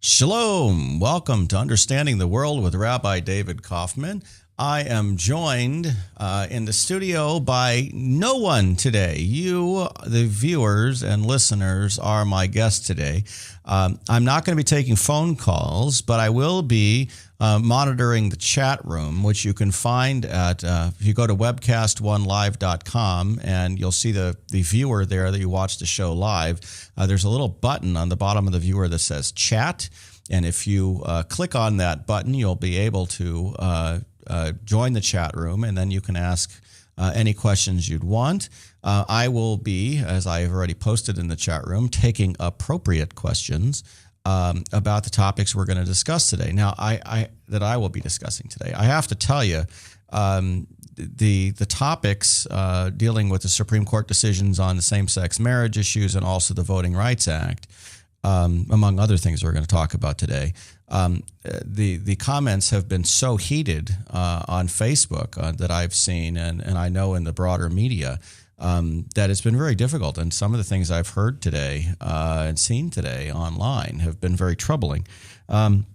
Shalom. Welcome to Understanding the World with Rabbi David Kaufman. I am joined in the studio by no one today. You, the viewers and listeners, are my guest today. I'm not going to be taking phone calls, but I will be monitoring the chat room, which you can find at, if you go to webcast1live.com, and you'll see the viewer there that you watch the show live. There's a little button on the bottom of the viewer that says chat. And if you click on that button, you'll be able to join the chat room, and then you can ask any questions you'd want. I will be, as I've already posted in the chat room, taking appropriate questions about the topics we're going to discuss today. Now, I will be discussing today. I have to tell you, the topics dealing with the Supreme Court decisions on the same-sex marriage issues and also the Voting Rights Act, among other things we're going to talk about today. The comments have been so heated on Facebook that I've seen, and I know in the broader media, that it's been very difficult. And some of the things I've heard today and seen today online have been very troubling. We're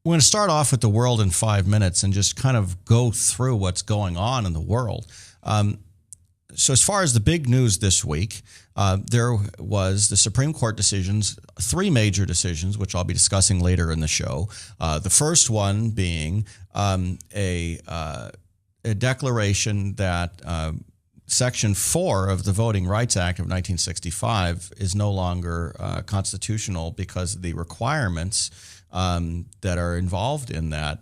going to start off with the world in 5 minutes and just kind of go through what's going on in the world. So as far as the big news this week, there was the Supreme Court decisions, 3 major decisions, which I'll be discussing later in the show. The first one being a declaration that Section 4 of the Voting Rights Act of 1965 is no longer constitutional because the requirements that are involved in that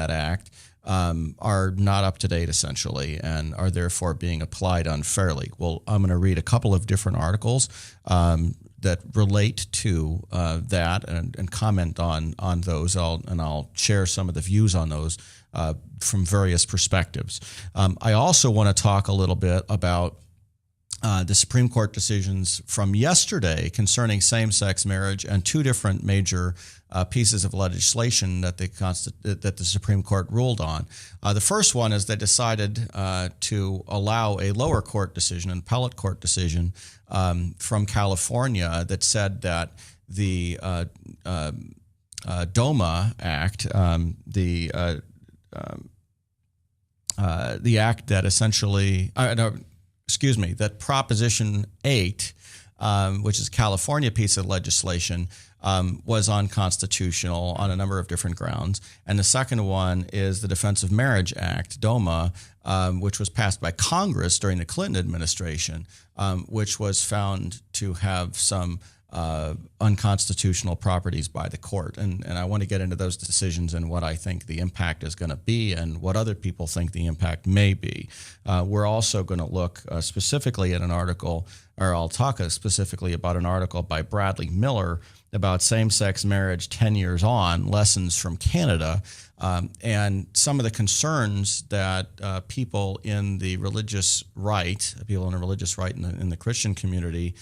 act are not up to date, essentially, and are therefore being applied unfairly. Well, I'm going to read a couple of different articles that relate to that and comment on those. I'll share some of the views on those from various perspectives. I also want to talk a little bit about the Supreme Court decisions from yesterday concerning same-sex marriage and 2 different major pieces of legislation that the Supreme Court ruled on. The first one is they decided to allow a lower court decision, an appellate court decision from California that said that the DOMA Act, the act that essentially that Proposition 8, which is a California piece of legislation, was unconstitutional on a number of different grounds. And the second one is the Defense of Marriage Act, DOMA, which was passed by Congress during the Clinton administration, which was found to have some unconstitutional properties by the court. And I want to get into those decisions and what I think the impact is going to be and what other people think the impact may be. We're also going to look specifically at an article, or I'll talk specifically about an article by Bradley Miller about same-sex marriage 10 years on, lessons from Canada, and some of the concerns that people in the religious right, in the Christian community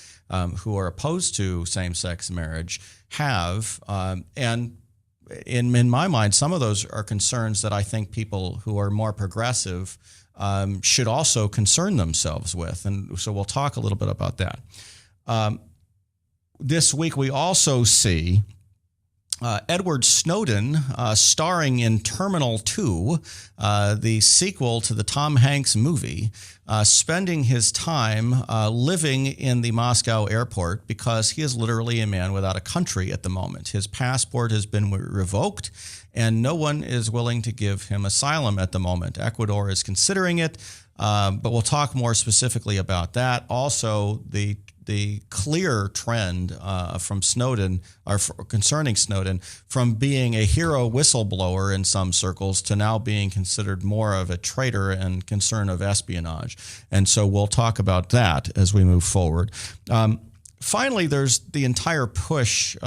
who are opposed to same-sex marriage have. And in my mind, some of those are concerns that I think people who are more progressive should also concern themselves with. And so we'll talk a little bit about that. This week, we also see Edward Snowden starring in Terminal 2, the sequel to the Tom Hanks movie, spending his time living in the Moscow airport because he is literally a man without a country at the moment. His passport has been revoked, and no one is willing to give him asylum at the moment. Ecuador is considering it, but we'll talk more specifically about that. Also, the clear trend from Snowden, or concerning Snowden, from being a hero whistleblower in some circles to now being considered more of a traitor and concern of espionage. And so we'll talk about that as we move forward. Finally, there's the entire push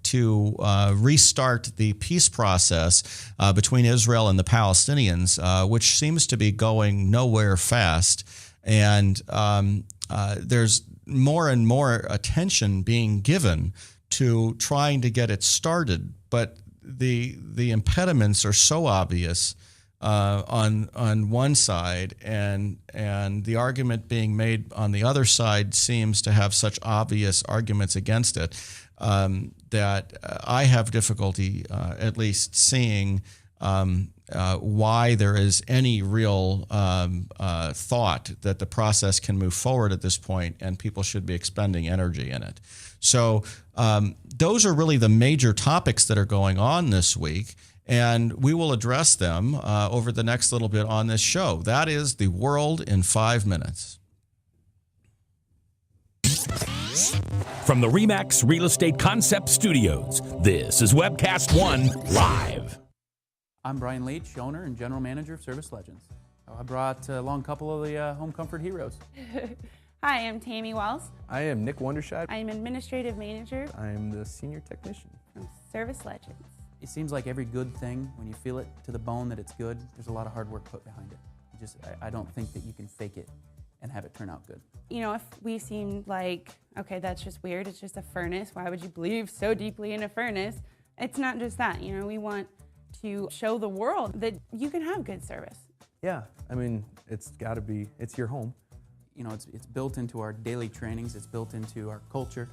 to restart the peace process between Israel and the Palestinians, which seems to be going nowhere fast. And there's more and more attention being given to trying to get it started, but the impediments are so obvious on one side, and the argument being made on the other side seems to have such obvious arguments against it. that I have difficulty at least seeing why there is any real thought that the process can move forward at this point and people should be expending energy in it. So those are really the major topics that are going on this week, and we will address them over the next little bit on this show. That is the world in 5 minutes. From the RE/MAX Real Estate Concept Studios, this is Webcast One Live. I'm Brian Leach, owner and general manager of Service Legends. I brought along a couple of the home comfort heroes. Hi, I'm Tammy Wells. I am Nick Wondershide. I'm administrative manager I am the senior technician from Service Legends. It seems like every good thing, when you feel it to the bone that it's good, there's a lot of hard work put behind it. I don't think that you can fake it and have it turn out good. You know, if we seem like, okay, that's just weird, it's just a furnace, why would you believe so deeply in a furnace? It's not just that, you know, we want to show the world that you can have good service. Yeah, I mean, it's your home. You know, it's built into our daily trainings, it's built into our culture,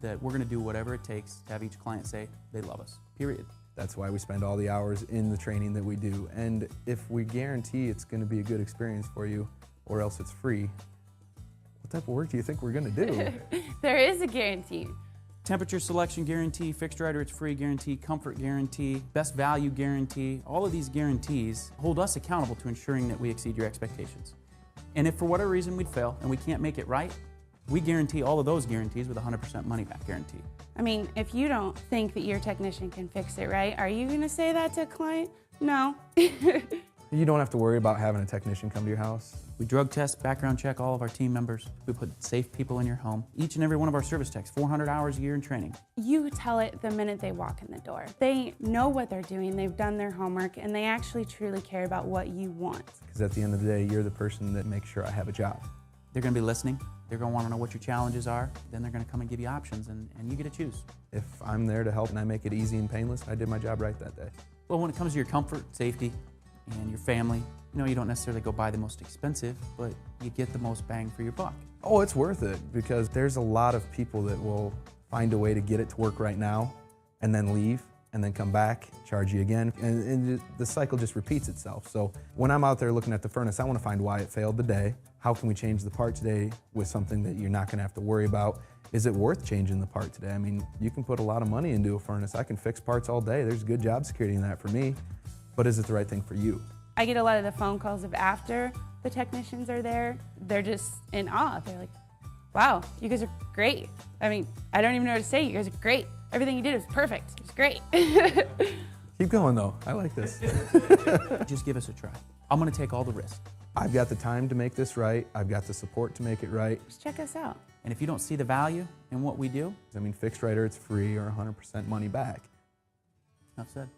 that we're gonna do whatever it takes to have each client say they love us, period. That's why we spend all the hours in the training that we do. And if we guarantee it's gonna be a good experience for you, or else it's free, what type of work do you think we're gonna do? There is a guarantee. Temperature selection guarantee, fixed right or it's free guarantee, comfort guarantee, best value guarantee. All of these guarantees hold us accountable to ensuring that we exceed your expectations. And if for whatever reason we'd fail and we can't make it right, we guarantee all of those guarantees with a 100% money back guarantee. I mean, if you don't think that your technician can fix it right, are you gonna say that to a client? No. You don't have to worry about having a technician come to your house. We drug test, background check all of our team members. We put safe people in your home. Each and every one of our service techs, 400 hours a year in training. You tell it the minute they walk in the door. They know what they're doing, they've done their homework, and they actually truly care about what you want. Because at the end of the day, you're the person that makes sure I have a job. They're gonna be listening. They're gonna wanna know what your challenges are. Then they're gonna come and give you options, and you get to choose. If I'm there to help and I make it easy and painless, I did my job right that day. Well, when it comes to your comfort, safety, and your family, you know, you don't necessarily go buy the most expensive, but you get the most bang for your buck. Oh, it's worth it, because there's a lot of people that will find a way to get it to work right now and then leave and then come back, charge you again, and the cycle just repeats itself. So when I'm out there looking at the furnace, I want to find why it failed today. How can we change the part today with something that you're not going to have to worry about? Is it worth changing the part today? I mean, you can put a lot of money into a furnace. I can fix parts all day. There's good job security in that for me, but is it the right thing for you? I get a lot of the phone calls of after the technicians are there. They're just in awe. They're like, wow, you guys are great. I mean, I don't even know what to say. You guys are great. Everything you did was perfect. It was great. Keep going though, I like this. Just give us a try. I'm gonna take all the risk. I've got the time to make this right. I've got the support to make it right. Just check us out. And if you don't see the value in what we do, I mean, fixed right or it's free or 100% money back. enough said.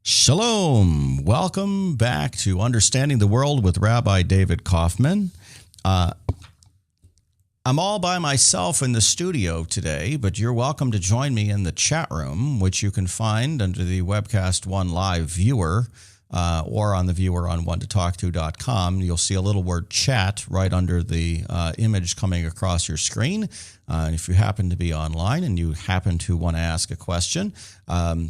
Shalom. Welcome back to Understanding the World with Rabbi David Kaufman. I'm all by myself in the studio today, but you're welcome to join me in the chat room, which you can find under the Webcast One Live viewer or on the viewer on onetotalkto.com. You'll see a little word chat right under the image coming across your screen. And if you happen to be online and you happen to want to ask a question,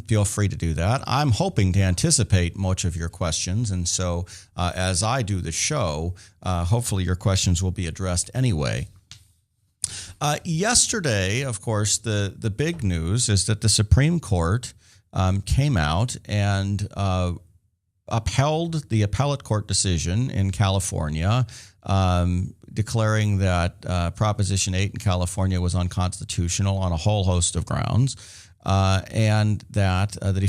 feel free to do that. I'm hoping to anticipate much of your questions. And so as I do the show, hopefully your questions will be addressed anyway. Yesterday, of course, the big news is that the Supreme Court came out and upheld the appellate court decision in California, declaring that Proposition 8 in California was unconstitutional on a whole host of grounds, and that the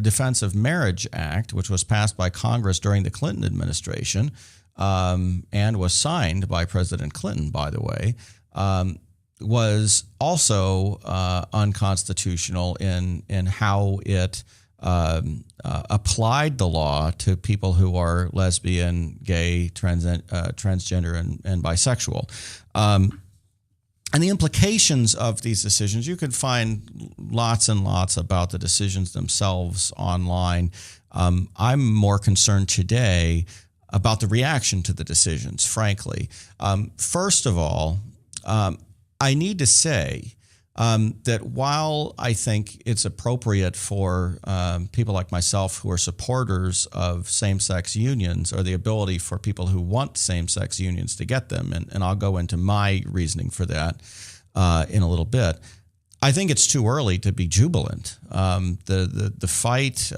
Defense of Marriage Act, which was passed by Congress during the Clinton administration and was signed by President Clinton, by the way, was also unconstitutional in how it applied the law to people who are lesbian, gay, transgender, and bisexual. And the implications of these decisions, you can find lots and lots about the decisions themselves online. I'm more concerned today about the reaction to the decisions, frankly. First of all, I need to say that while I think it's appropriate for people like myself who are supporters of same-sex unions, or the ability for people who want same-sex unions to get them, and I'll go into my reasoning for that in a little bit, I think it's too early to be jubilant. The fight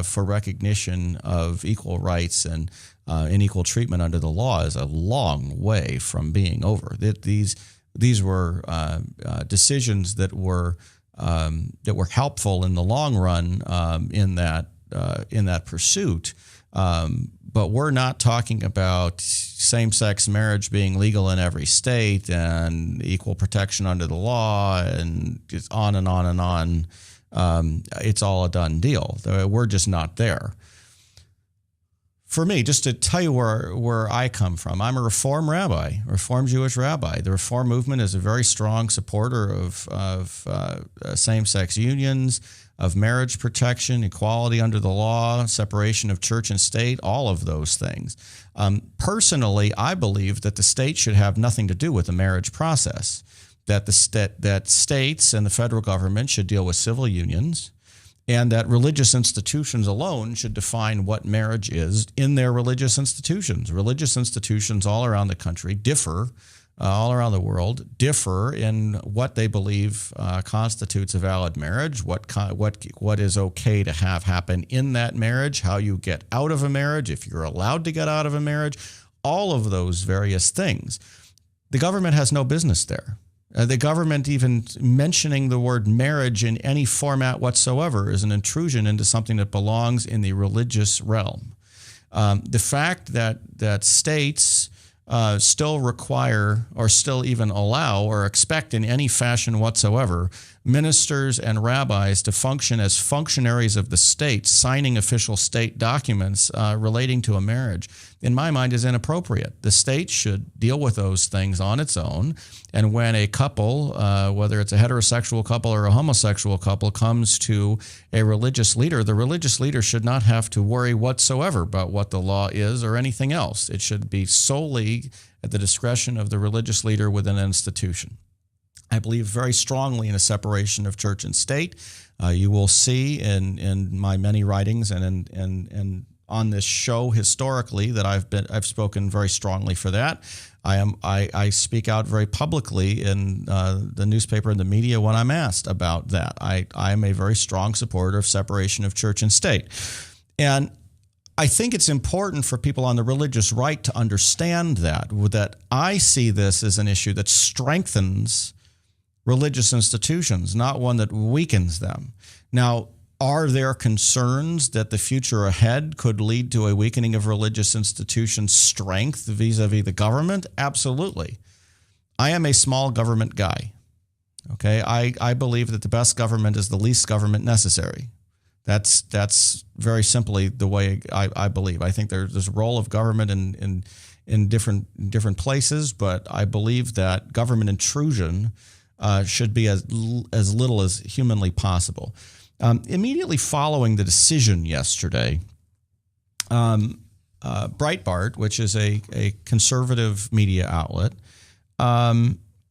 for recognition of equal rights and equal treatment under the law is a long way from being over. These were decisions that were helpful in the long run in that pursuit. But we're not talking about same-sex marriage being legal in every state and equal protection under the law and just on and on and on. It's all a done deal. We're just not there. For me, just to tell you where I come from, I'm a Reform rabbi, Reform Jewish rabbi. The Reform movement is a very strong supporter of same-sex unions, of marriage protection, equality under the law, separation of church and state, all of those things. Personally, I believe that the state should have nothing to do with the marriage process, that that states and the federal government should deal with civil unions, and that religious institutions alone should define what marriage is in their religious institutions. Religious institutions all around the country differ, all around the world, differ in what they believe constitutes a valid marriage, what is okay to have happen in that marriage, how you get out of a marriage, if you're allowed to get out of a marriage, all of those various things. The government has no business there. The government even mentioning the word marriage in any format whatsoever is an intrusion into something that belongs in the religious realm. The fact that states still require or still even allow or expect in any fashion whatsoever ministers and rabbis to function as functionaries of the state, signing official state documents relating to a marriage, in my mind, is inappropriate. The state should deal with those things on its own. And when a couple, whether it's a heterosexual couple or a homosexual couple, comes to a religious leader, the religious leader should not have to worry whatsoever about what the law is or anything else. It should be solely at the discretion of the religious leader within an institution. I believe very strongly in a separation of church and state. You will see in my many writings and on this show historically that I've spoken very strongly for that. I speak out very publicly in the newspaper and the media when I'm asked about that. I am a very strong supporter of separation of church and state. And I think it's important for people on the religious right to understand that I see this as an issue that strengthens religious institutions, not one that weakens them. Now, are there concerns that the future ahead could lead to a weakening of religious institutions' strength vis-a-vis the government? Absolutely. I am a small government guy. Okay, I believe that the best government is the least government necessary. That's very simply the way I believe. I think there's a role of government in different places, but I believe that government intrusion should be as little as humanly possible. Immediately following the decision yesterday, Breitbart, which is a conservative media outlet,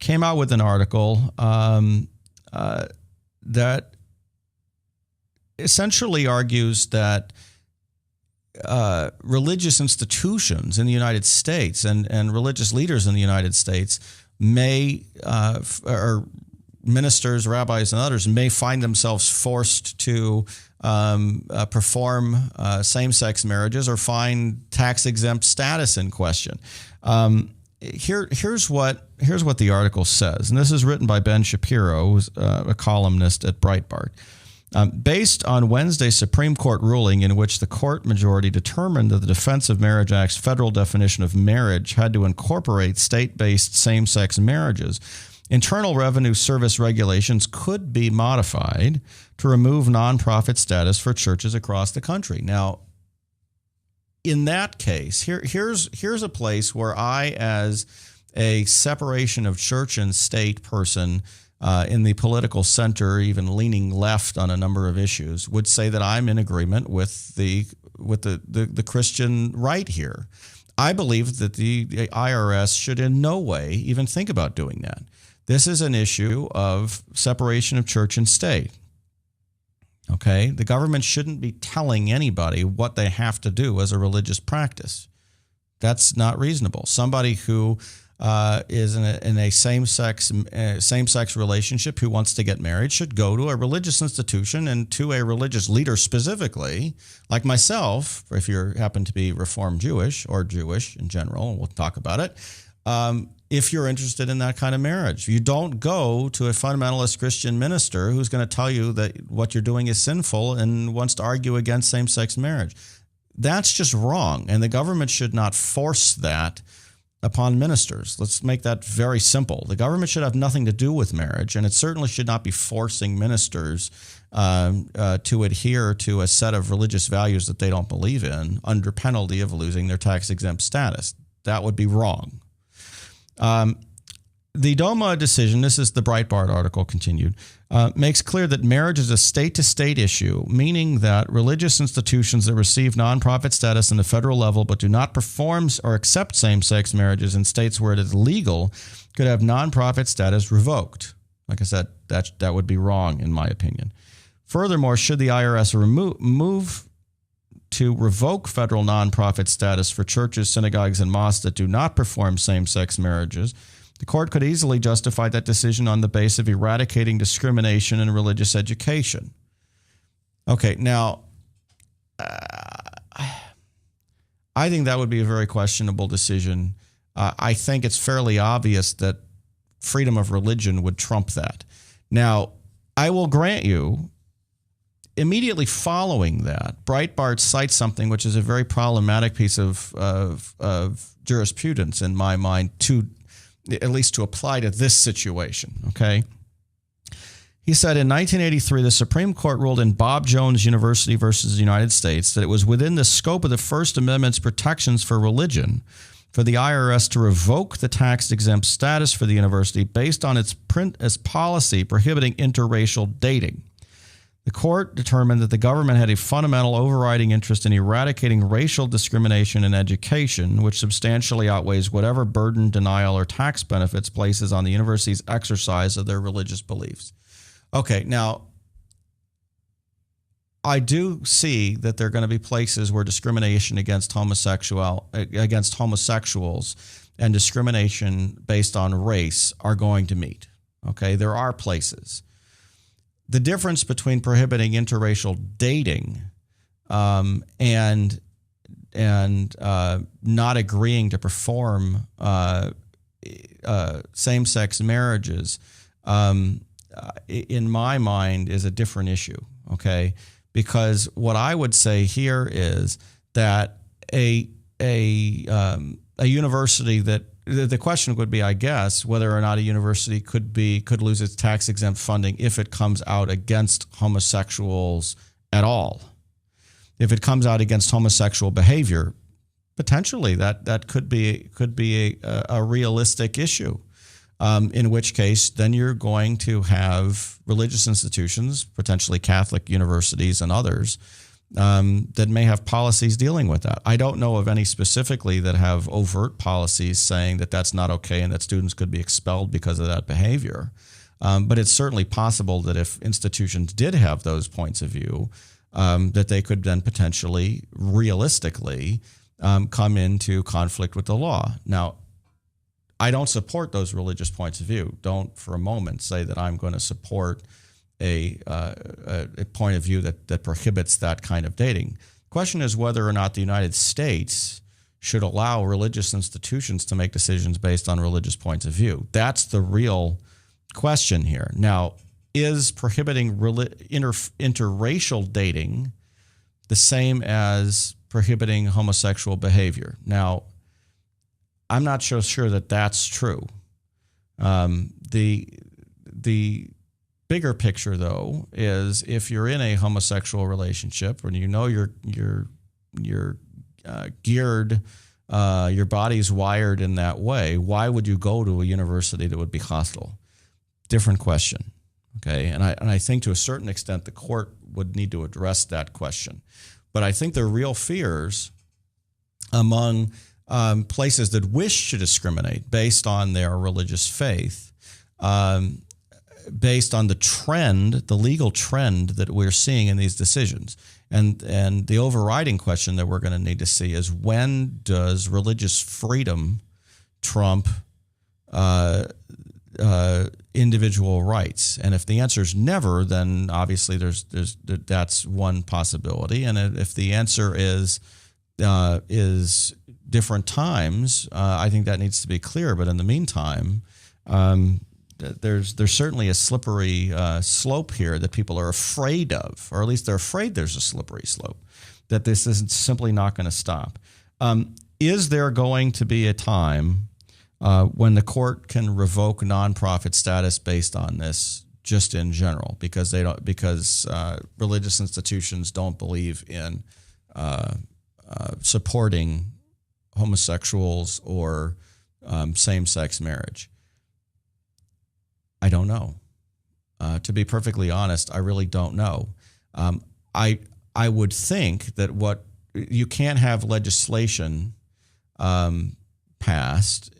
came out with an article that essentially argues that religious institutions in the United States and religious leaders in the United States may, or ministers, rabbis, and others may find themselves forced to perform same-sex marriages or find tax-exempt status in question. Here's what the article says, and this is written by Ben Shapiro, who's a columnist at Breitbart. Based on Wednesday's Supreme Court ruling in which the court majority determined that the Defense of Marriage Act's federal definition of marriage had to incorporate state-based same-sex marriages, Internal Revenue Service regulations could be modified to remove nonprofit status for churches across the country. Now, in that case, here's a place where I, as a separation of church and state person in the political center, even leaning left on a number of issues, would say that I'm in agreement with the the Christian right here. I believe that the IRS should in no way even think about doing that. This is an issue of separation of church and state. Okay? The government shouldn't be telling anybody what they have to do as a religious practice. That's not reasonable. Somebody who is in a same-sex relationship who wants to get married should go to a religious institution and to a religious leader specifically, like myself, if you happen to be Reformed Jewish or Jewish in general, and we'll talk about it, if you're interested in that kind of marriage. You don't go to a fundamentalist Christian minister who's going to tell you that what you're doing is sinful and wants to argue against same-sex marriage. That's just wrong, and the government should not force that upon ministers. Let's make that very simple. The government should have nothing to do with marriage, and it certainly should not be forcing ministers to adhere to a set of religious values that they don't believe in under penalty of losing their tax-exempt status. That would be wrong. The DOMA decision, this is the Breitbart article continued, makes clear that marriage is a state-to-state issue, meaning that religious institutions that receive nonprofit status in the federal level but do not perform or accept same-sex marriages in states where it is legal could have nonprofit status revoked. Like I said, that would be wrong in my opinion. Furthermore, should the IRS move to revoke federal nonprofit status for churches, synagogues, and mosques that do not perform same-sex marriages, the court could easily justify that decision on the basis of eradicating discrimination in religious education. Okay, now, I think that would be a very questionable decision. I think it's fairly obvious that freedom of religion would trump that. Now, I will grant you, immediately following that, Breitbart cites something which is a very problematic piece of jurisprudence in my mind, at least to apply to this situation, okay? He said in 1983, the Supreme Court ruled in Bob Jones University versus the United States that it was within the scope of the First Amendment's protections for religion for the IRS to revoke the tax-exempt status for the university based on its policy prohibiting interracial dating. The court determined that the government had a fundamental overriding interest in eradicating racial discrimination in education, which substantially outweighs whatever burden, denial, or tax benefits places on the university's exercise of their religious beliefs. Okay, now, I do see that there are going to be places where discrimination against homosexuals and discrimination based on race are going to meet. Okay, there are places. The difference between prohibiting interracial dating and not agreeing to perform same-sex marriages, in my mind, is a different issue. Okay, because what I would say here is that a university that the question would be, I guess, whether or not a university could lose its tax-exempt funding if it comes out against homosexuals at all. If it comes out against homosexual behavior, potentially that could be a realistic issue. In which case, then you're going to have religious institutions, potentially Catholic universities and others, that may have policies dealing with that. I don't know of any specifically that have overt policies saying that that's not okay and that students could be expelled because of that behavior. But it's certainly possible that if institutions did have those points of view, that they could then potentially, realistically, come into conflict with the law. Now, I don't support those religious points of view. Don't for a moment say that I'm going to support a point of view that prohibits that kind of dating. The question is whether or not the United States should allow religious institutions to make decisions based on religious points of view. That's the real question here. Now, is prohibiting interracial dating the same as prohibiting homosexual behavior? Now, I'm not so sure that that's true. The bigger picture, though, is if you're in a homosexual relationship and you know you're geared, your body's wired in that way, why would you go to a university that would be hostile? Different question. Okay, and I think to a certain extent the court would need to address that question. But I think there are real fears among places that wish to discriminate based on their religious faith, based on the trend, the legal trend that we're seeing in these decisions. And the overriding question that we're going to need to see is, when does religious freedom trump individual rights? And if the answer is never, then obviously that's one possibility. And if the answer is different times, I think that needs to be clear. But in the meantime, there's certainly a slippery slope here that people are afraid of, or at least they're afraid there's a slippery slope, that this is simply not going to stop. Is there going to be a time when the court can revoke nonprofit status based on this, just in general, because religious institutions don't believe in supporting homosexuals or same-sex marriage? I don't know. To be perfectly honest, I really don't know. I would think that you can't have legislation passed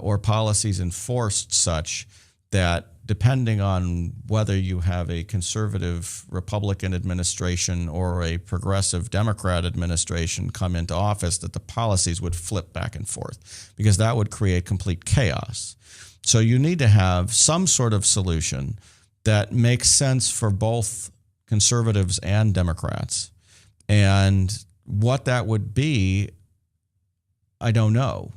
or policies enforced such that, depending on whether you have a conservative Republican administration or a progressive Democrat administration come into office, that the policies would flip back and forth, because that would create complete chaos. So you need to have some sort of solution that makes sense for both conservatives and Democrats. And what that would be, I don't know.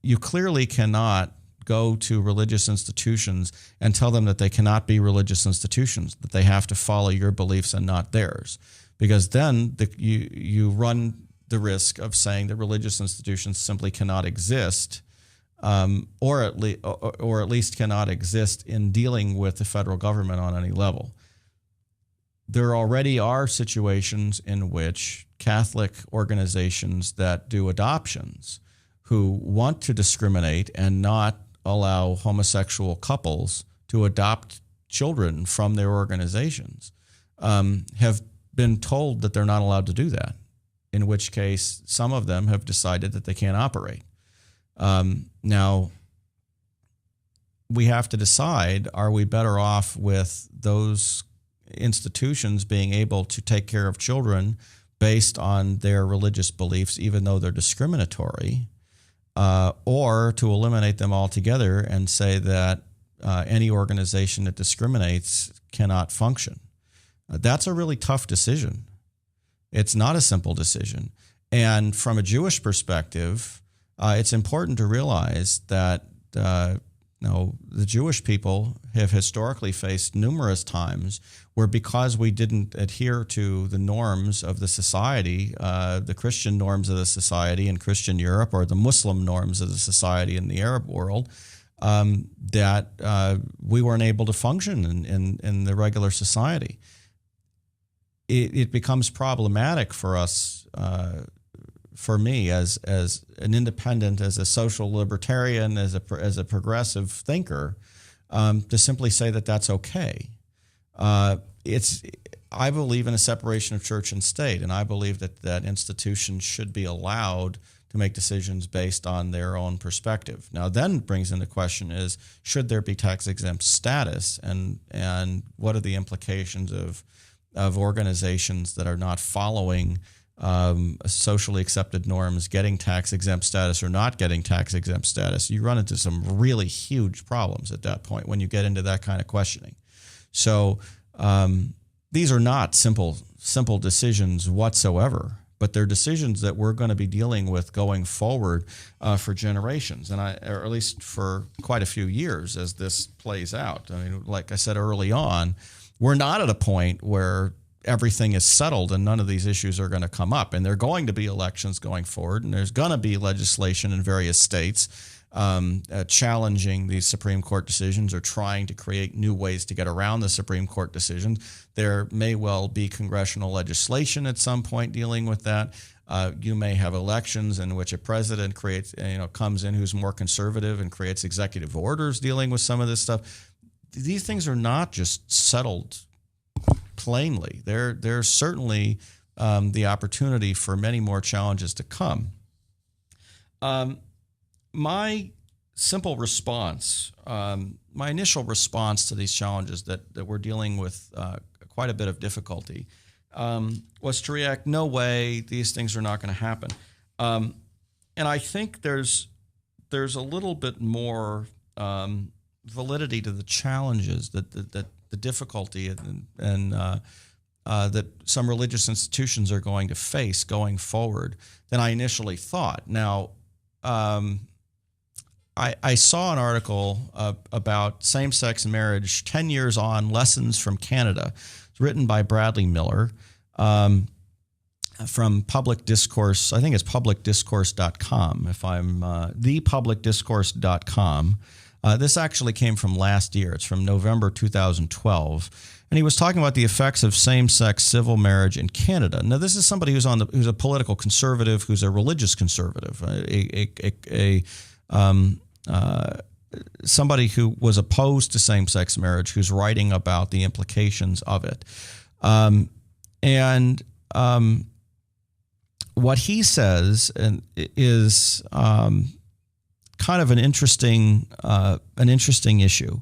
You clearly cannot go to religious institutions and tell them that they cannot be religious institutions, that they have to follow your beliefs and not theirs, because then you run the risk of saying that religious institutions simply cannot exist, or at least cannot exist in dealing with the federal government on any level. There already are situations in which Catholic organizations that do adoptions, who want to discriminate and not allow homosexual couples to adopt children from their organizations, have been told that they're not allowed to do that, in which case some of them have decided that they can't operate. Now, we have to decide, are we better off with those institutions being able to take care of children based on their religious beliefs, even though they're discriminatory, or to eliminate them altogether and say that any organization that discriminates cannot function? That's a really tough decision. It's not a simple decision. And from a Jewish perspective, it's important to realize that the Jewish people have historically faced numerous times where, because we didn't adhere to the norms of the society, the Christian norms of the society in Christian Europe, or the Muslim norms of the society in the Arab world, that we weren't able to function in the regular society. It becomes problematic for us, for me as an independent, as a social libertarian, as a progressive thinker, to simply say that that's okay. I believe in a separation of church and state, and I believe that institutions should be allowed to make decisions based on their own perspective. Now, then brings into question is, should there be tax-exempt status, and what are the implications of organizations that are not following socially accepted norms getting tax-exempt status or not getting tax-exempt status? You run into some really huge problems at that point when you get into that kind of questioning. So these are not simple decisions whatsoever, but they're decisions that we're going to be dealing with going forward for generations, or at least for quite a few years as this plays out. I mean, like I said early on, we're not at a point where everything is settled and none of these issues are going to come up. And there are going to be elections going forward, and there's going to be legislation in various states challenging these Supreme Court decisions or trying to create new ways to get around the Supreme Court decisions. There may well be congressional legislation at some point dealing with that. You may have elections in which a president comes in who's more conservative and creates executive orders dealing with some of this stuff. These things are not just settled plainly. There's certainly the opportunity for many more challenges to come. My simple response, my initial response to these challenges that we're dealing with quite a bit of difficulty, was to react, no way, these things are not going to happen. And I think there's a little bit more validity to the challenges, that the difficulty and that some religious institutions are going to face going forward than I initially thought. Now, I saw an article about same-sex marriage 10 years on, lessons from Canada. It's written by Bradley Miller from Public Discourse. I think it's publicdiscourse.com, if I'm thepublicdiscourse.com. This actually came from last year. It's from November 2012. And he was talking about the effects of same-sex civil marriage in Canada. Now, this is somebody who's a political conservative, who's a religious conservative, somebody who was opposed to same-sex marriage, who's writing about the implications of it. What he says is kind of an interesting issue.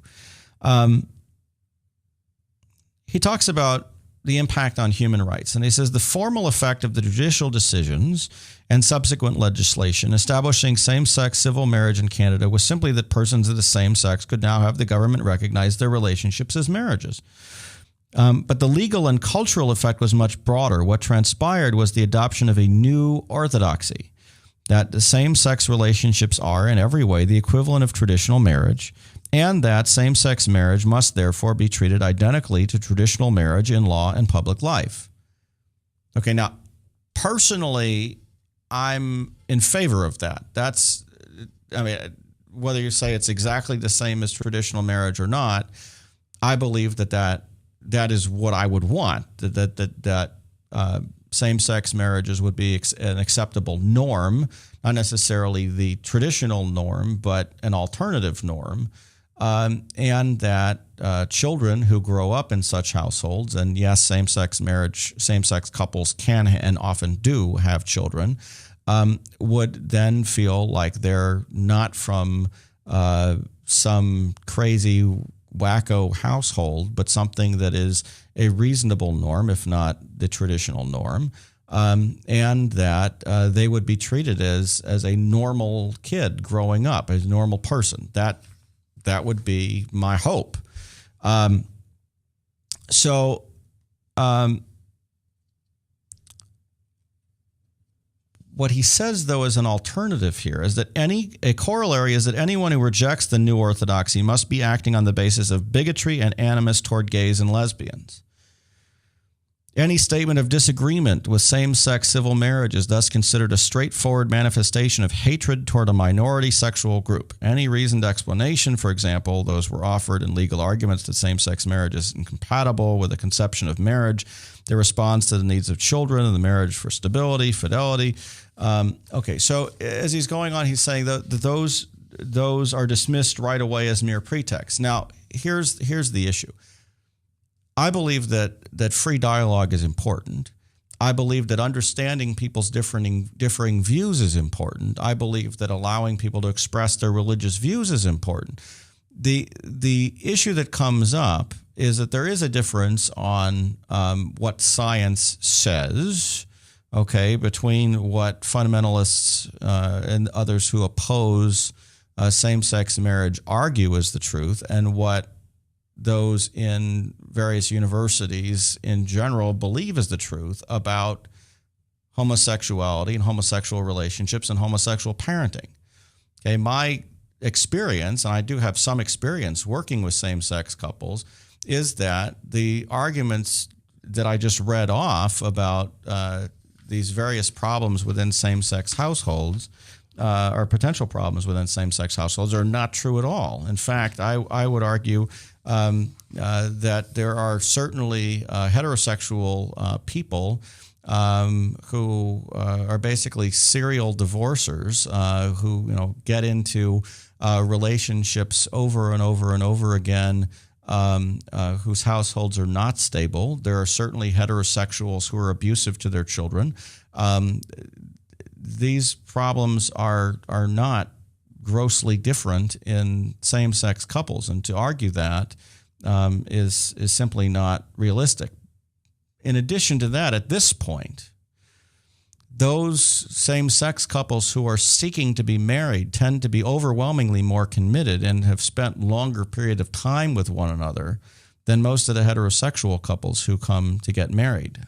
He talks about the impact on human rights, and he says the formal effect of the judicial decisions and subsequent legislation establishing same-sex civil marriage in Canada was simply that persons of the same sex could now have the government recognize their relationships as marriages. But the legal and cultural effect was much broader. What transpired was the adoption of a new orthodoxy, that the same-sex relationships are, in every way, the equivalent of traditional marriage, and that same-sex marriage must therefore be treated identically to traditional marriage in law and public life. Okay, now, personally, I'm in favor of that. Whether you say it's exactly the same as traditional marriage or not, I believe that is what I would want, that same-sex marriages would be an acceptable norm, not necessarily the traditional norm, but an alternative norm, and that children who grow up in such households, and yes, same-sex couples can and often do have children, would then feel like they're not from some crazy wacko household, but something that is a reasonable norm, if not the traditional norm, and that they would be treated as a normal kid growing up, as a normal person. That would be my hope. What he says, though, as an alternative here is that a corollary is that anyone who rejects the new orthodoxy must be acting on the basis of bigotry and animus toward gays and lesbians. Any statement of disagreement with same-sex civil marriage is thus considered a straightforward manifestation of hatred toward a minority sexual group. Any reasoned explanation, for example, those were offered in legal arguments that same-sex marriage is incompatible with the conception of marriage, the response to the needs of children, and the marriage for stability, fidelity. Okay, so as he's going on, he's saying that those are dismissed right away as mere pretext. Now, here's the issue. I believe that free dialogue is important. I believe that understanding people's differing views is important. I believe that allowing people to express their religious views is important. The issue that comes up is that there is a difference on what science says, okay, between what fundamentalists and others who oppose same-sex marriage argue is the truth, and what those in various universities in general believe is the truth about homosexuality and homosexual relationships and homosexual parenting. Okay, my experience, and I do have some experience working with same-sex couples, is that the arguments that I just read off about these various problems within same-sex households or potential problems within same-sex households are not true at all. In fact, I would argue that there are certainly heterosexual people who are basically serial divorcers who get into relationships over and over and over again whose households are not stable. There are certainly heterosexuals who are abusive to their children. These problems are not grossly different in same-sex couples, and to argue that is simply not realistic. In addition to that, at this point, those same-sex couples who are seeking to be married tend to be overwhelmingly more committed and have spent longer period of time with one another than most of the heterosexual couples who come to get married.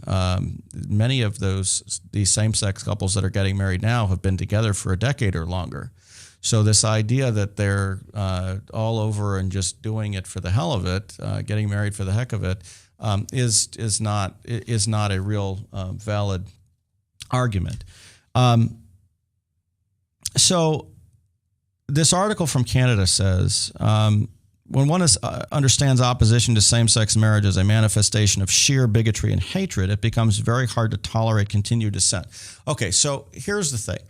Many of these same-sex couples that are getting married now have been together for a decade or longer. So this idea that they're all over and just doing it for the hell of it, getting married for the heck of it, is not a real valid argument. So this article from Canada says, when one understands opposition to same-sex marriage as a manifestation of sheer bigotry and hatred, it becomes very hard to tolerate continued dissent. Okay, so here's the thing.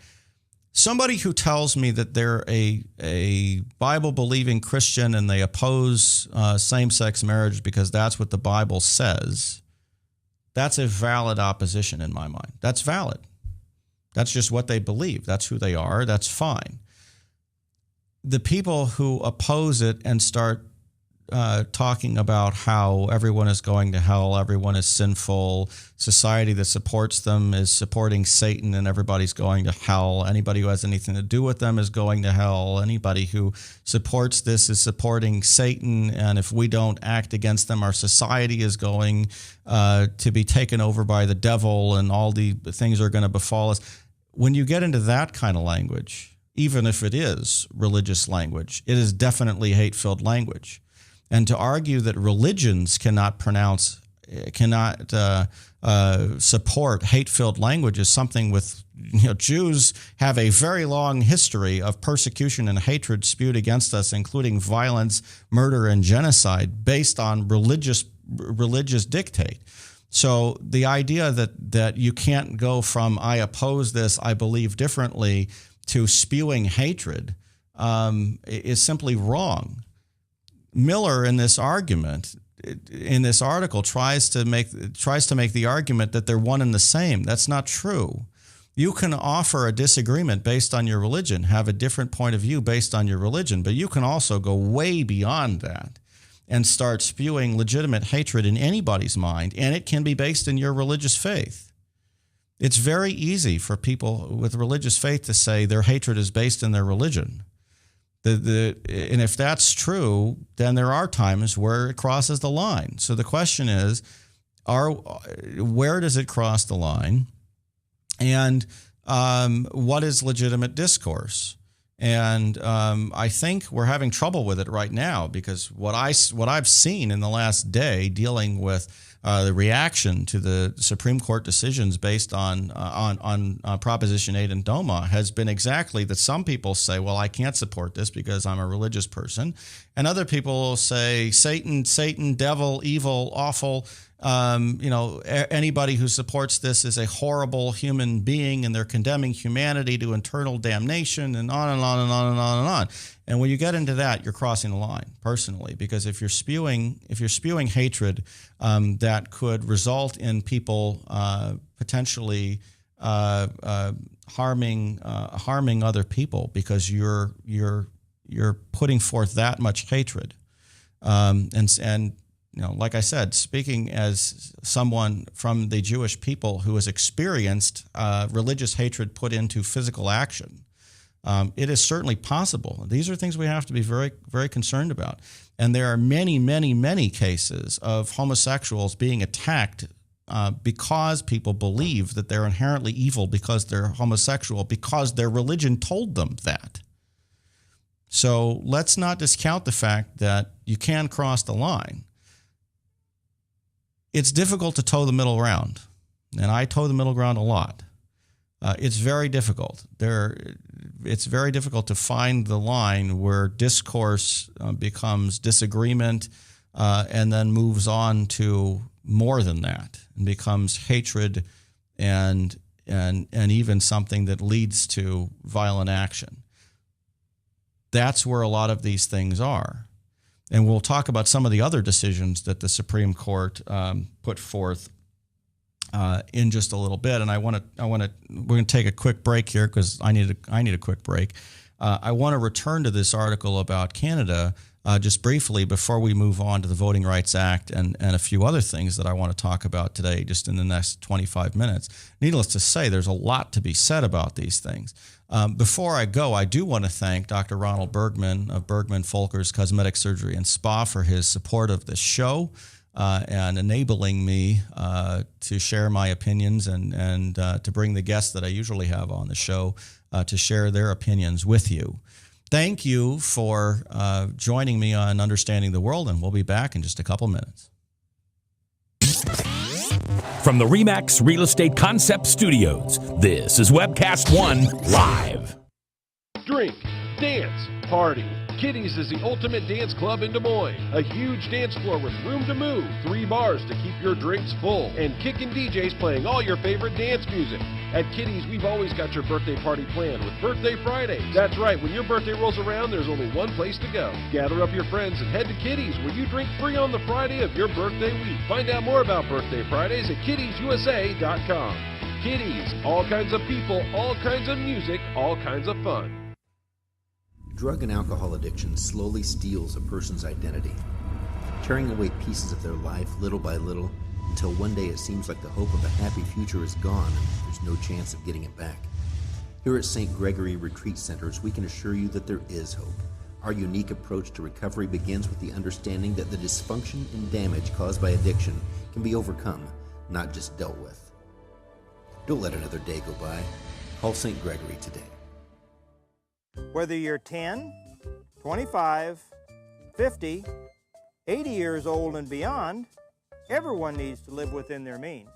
Somebody who tells me that they're a Bible-believing Christian and they oppose same-sex marriage because that's what the Bible says, that's a valid opposition in my mind. That's valid. That's just what they believe. That's who they are. That's fine. The people who oppose it and start talking about how everyone is going to hell, everyone is sinful, society that supports them is supporting Satan and everybody's going to hell, anybody who has anything to do with them is going to hell, anybody who supports this is supporting Satan, and if we don't act against them, our society is going to be taken over by the devil and all the things are going to befall us. When you get into that kind of language, even if it is religious language, it is definitely hate-filled language. And to argue that religions cannot support hate-filled language is something with, Jews have a very long history of persecution and hatred spewed against us, including violence, murder, and genocide based on religious dictate. So the idea that you can't go from I oppose this, I believe differently, to spewing hatred is simply wrong. Miller, in this argument, in this article, tries to make the argument that they're one and the same. That's not true. You can offer a disagreement based on your religion, have a different point of view based on your religion, but you can also go way beyond that and start spewing legitimate hatred in anybody's mind, and it can be based in your religious faith. It's very easy for people with religious faith to say their hatred is based in their religion. And if that's true, then there are times where it crosses the line. So the question is, where does it cross the line? And what is legitimate discourse? And I think we're having trouble with it right now because what I've seen in the last day dealing with the reaction to the Supreme Court decisions based on Proposition 8 and DOMA has been exactly that some people say, well, I can't support this because I'm a religious person. And other people say, Satan, devil, evil, awful. Anybody who supports this is a horrible human being and they're condemning humanity to eternal damnation and on and on and on and on and on. And when you get into that, you're crossing the line personally, because if you're spewing hatred that could result in people potentially harming other people because you're putting forth that much hatred, and like I said, speaking as someone from the Jewish people who has experienced religious hatred put into physical action, it is certainly possible. These are things we have to be very, very concerned about. And there are many, many, many cases of homosexuals being attacked because people believe that they're inherently evil because they're homosexual, because their religion told them that. So let's not discount the fact that you can cross the line. It's difficult to toe the middle ground, and I toe the middle ground a lot. It's very difficult. It's very difficult to find the line where discourse becomes disagreement and then moves on to more than that and becomes hatred and even something that leads to violent action. That's where a lot of these things are. And we'll talk about some of the other decisions that the Supreme Court put forth in just a little bit. And we're going to take a quick break here because I need a quick break. I want to return to this article about Canada just briefly before we move on to the Voting Rights Act and a few other things that I want to talk about today just in the next 25 minutes. Needless to say, there's a lot to be said about these things. Before I go, I do want to thank Dr. Ronald Bergman of Bergman Folkers Cosmetic Surgery and Spa for his support of this show and enabling me to share my opinions and to bring the guests that I usually have on the show to share their opinions with you. Thank you for joining me on Understanding the World, and we'll be back in just a couple minutes. From the RE/MAX Real Estate Concept Studios, this is Webcast One Live. Drink, dance, party. Kitty's is the ultimate dance club in Des Moines. A huge dance floor with room to move, 3 bars to keep your drinks full, and kickin' DJs playing all your favorite dance music. At Kitty's, we've always got your birthday party planned with Birthday Fridays. That's right, when your birthday rolls around, there's only one place to go. Gather up your friends and head to Kitty's, where you drink free on the Friday of your birthday week. Find out more about Birthday Fridays at kittysusa.com. Kitty's, all kinds of people, all kinds of music, all kinds of fun. Drug and alcohol addiction slowly steals a person's identity, tearing away pieces of their life little by little until one day it seems like the hope of a happy future is gone and there's no chance of getting it back. Here at St. Gregory Retreat Centers, we can assure you that there is hope. Our unique approach to recovery begins with the understanding that the dysfunction and damage caused by addiction can be overcome, not just dealt with. Don't let another day go by. Call St. Gregory today. Whether you're 10, 25, 50, 80 years old and beyond, everyone needs to live within their means.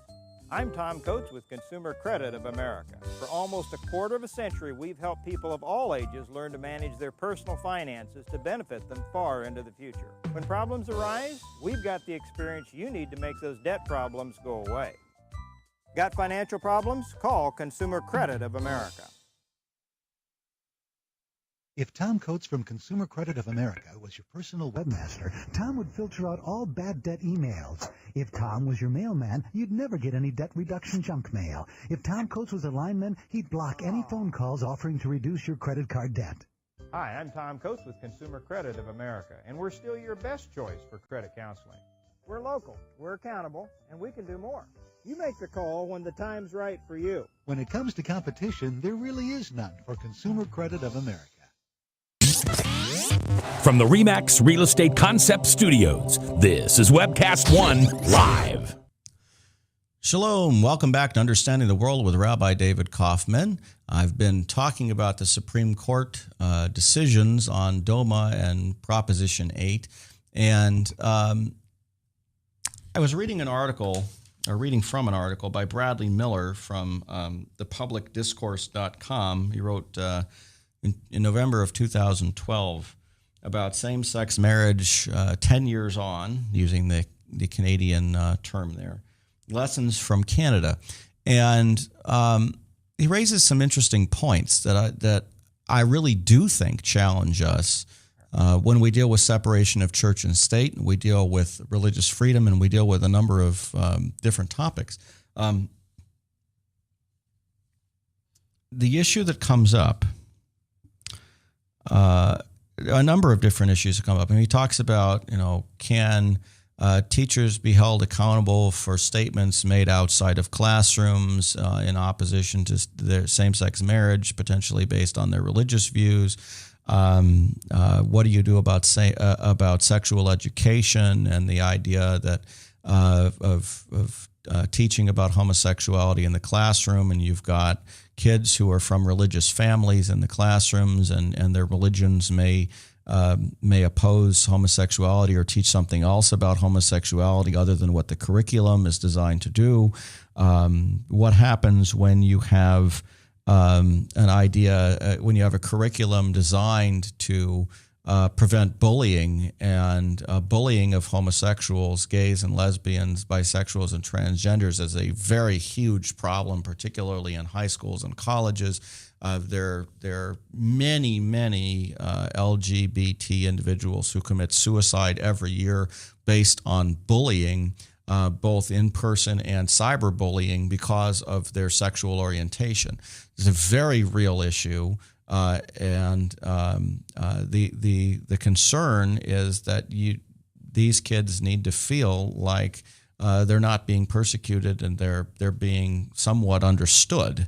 I'm Tom Coates with Consumer Credit of America. For almost a quarter of a century, we've helped people of all ages learn to manage their personal finances to benefit them far into the future. When problems arise, we've got the experience you need to make those debt problems go away. Got financial problems? Call Consumer Credit of America. If Tom Coates from Consumer Credit of America was your personal webmaster, Tom would filter out all bad debt emails. If Tom was your mailman, you'd never get any debt reduction junk mail. If Tom Coates was a lineman, he'd block any phone calls offering to reduce your credit card debt. Hi, I'm Tom Coates with Consumer Credit of America, and we're still your best choice for credit counseling. We're local, we're accountable, and we can do more. You make the call when the time's right for you. When it comes to competition, there really is none for Consumer Credit of America. From the RE/MAX Real Estate Concept Studios, this is Webcast One Live. Shalom. Welcome back to Understanding the World with Rabbi David Kaufman. I've been talking about the Supreme Court decisions on DOMA and Proposition 8. And I was reading from an article by Bradley Miller from thepublicdiscourse.com. He wrote in November of 2012 about same-sex marriage 10 years on, using the Canadian term there, lessons from Canada. And he raises some interesting points that I really do think challenge us when we deal with separation of church and state, and we deal with religious freedom, and we deal with a number of different topics. The issue that comes up, a number of different issues come up. And he talks about, can teachers be held accountable for statements made outside of classrooms in opposition to their same-sex marriage, potentially based on their religious views? What do you do about sexual education and the idea that of teaching about homosexuality in the classroom, and you've got kids who are from religious families in the classrooms, and their religions may oppose homosexuality or teach something else about homosexuality other than what the curriculum is designed to do. What happens when you have an idea, when you have a curriculum designed to prevent bullying, and bullying of homosexuals, gays and lesbians, bisexuals and transgenders is a very huge problem, particularly in high schools and colleges. There are many, many LGBT individuals who commit suicide every year based on bullying, both in person and cyberbullying, because of their sexual orientation. It's a very real issue, and the concern is that these kids need to feel like they're not being persecuted and they're being somewhat understood.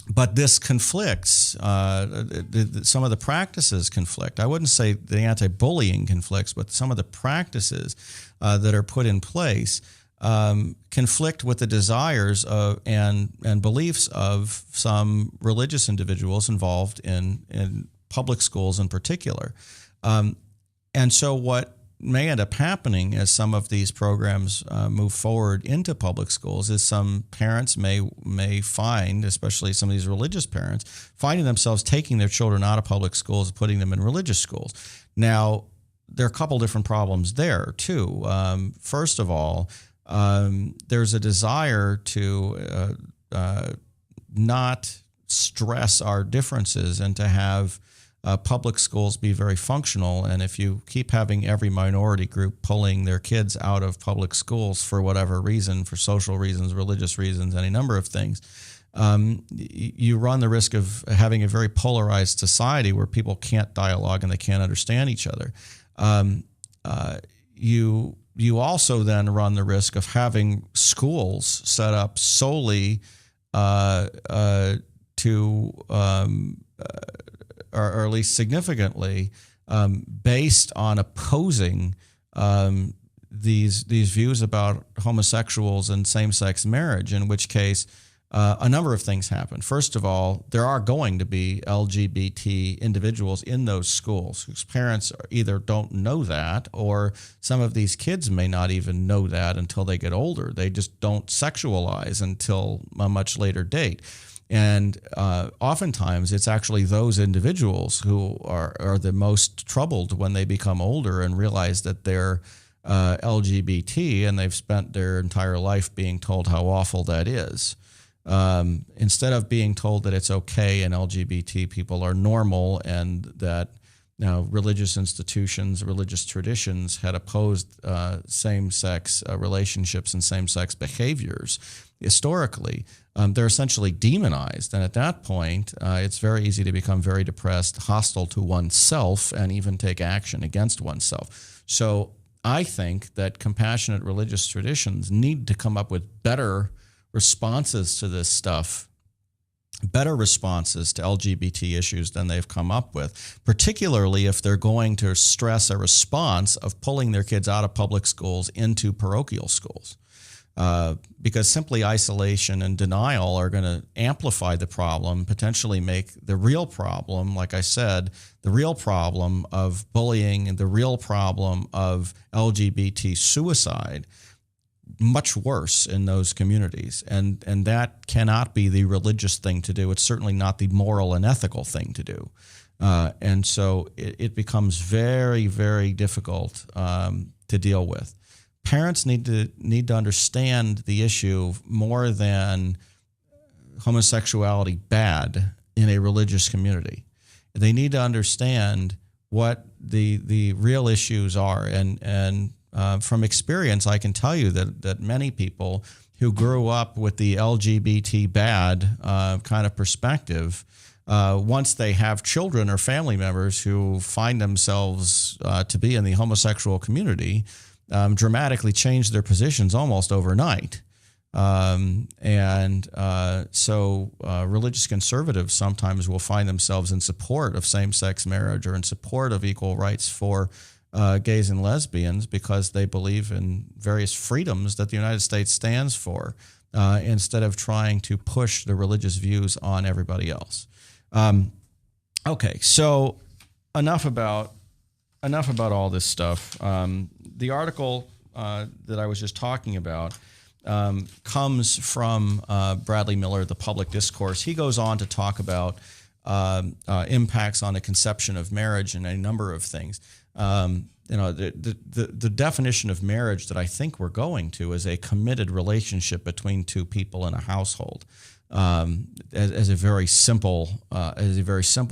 But this conflicts. Some of the practices conflict. I wouldn't say the anti-bullying conflicts, but some of the practices that are put in place conflict with the desires of and beliefs of some religious individuals involved in public schools in particular. And so what may end up happening as some of these programs move forward into public schools is some parents may find, especially some of these religious parents, finding themselves taking their children out of public schools and putting them in religious schools. Now, there are a couple different problems there, too. First of all, there's a desire to not stress our differences and to have public schools be very functional. And if you keep having every minority group pulling their kids out of public schools for whatever reason, for social reasons, religious reasons, any number of things, you run the risk of having a very polarized society where people can't dialogue and they can't understand each other. You also then run the risk of having schools set up solely or at least significantly, based on opposing these views about homosexuals and same-sex marriage, in which case a number of things happen. First of all, there are going to be LGBT individuals in those schools whose parents either don't know that, or some of these kids may not even know that until they get older. They just don't sexualize until a much later date. And oftentimes it's actually those individuals who are the most troubled when they become older and realize that they're LGBT and they've spent their entire life being told how awful that is. Instead of being told that it's okay and LGBT people are normal and that religious institutions, religious traditions had opposed same-sex relationships and same-sex behaviors historically, they're essentially demonized. And at that point, it's very easy to become very depressed, hostile to oneself, and even take action against oneself. So I think that compassionate religious traditions need to come up with better responses to this stuff, better responses to LGBT issues than they've come up with, particularly if they're going to stress a response of pulling their kids out of public schools into parochial schools. Because simply isolation and denial are going to amplify the problem, potentially make the real problem, like I said, the real problem of bullying and the real problem of LGBT suicide much worse in those communities. And that cannot be the religious thing to do. It's certainly not the moral and ethical thing to do. And so it becomes very, very difficult to deal with. Parents need to understand the issue more than homosexuality bad in a religious community. They need to understand what the real issues are. And from experience, I can tell you that many people who grew up with the LGBT bad kind of perspective, once they have children or family members who find themselves to be in the homosexual community, dramatically change their positions almost overnight. So religious conservatives sometimes will find themselves in support of same-sex marriage or in support of equal rights for gays and lesbians because they believe in various freedoms that the United States stands for, instead of trying to push the religious views on everybody else. Okay, so enough about all this stuff. The article that I was just talking about comes from Bradley Miller, The Public Discourse. He goes on to talk about impacts on the conception of marriage and a number of things. The definition of marriage that I think we're going to is a committed relationship between two people in a household. as a very simple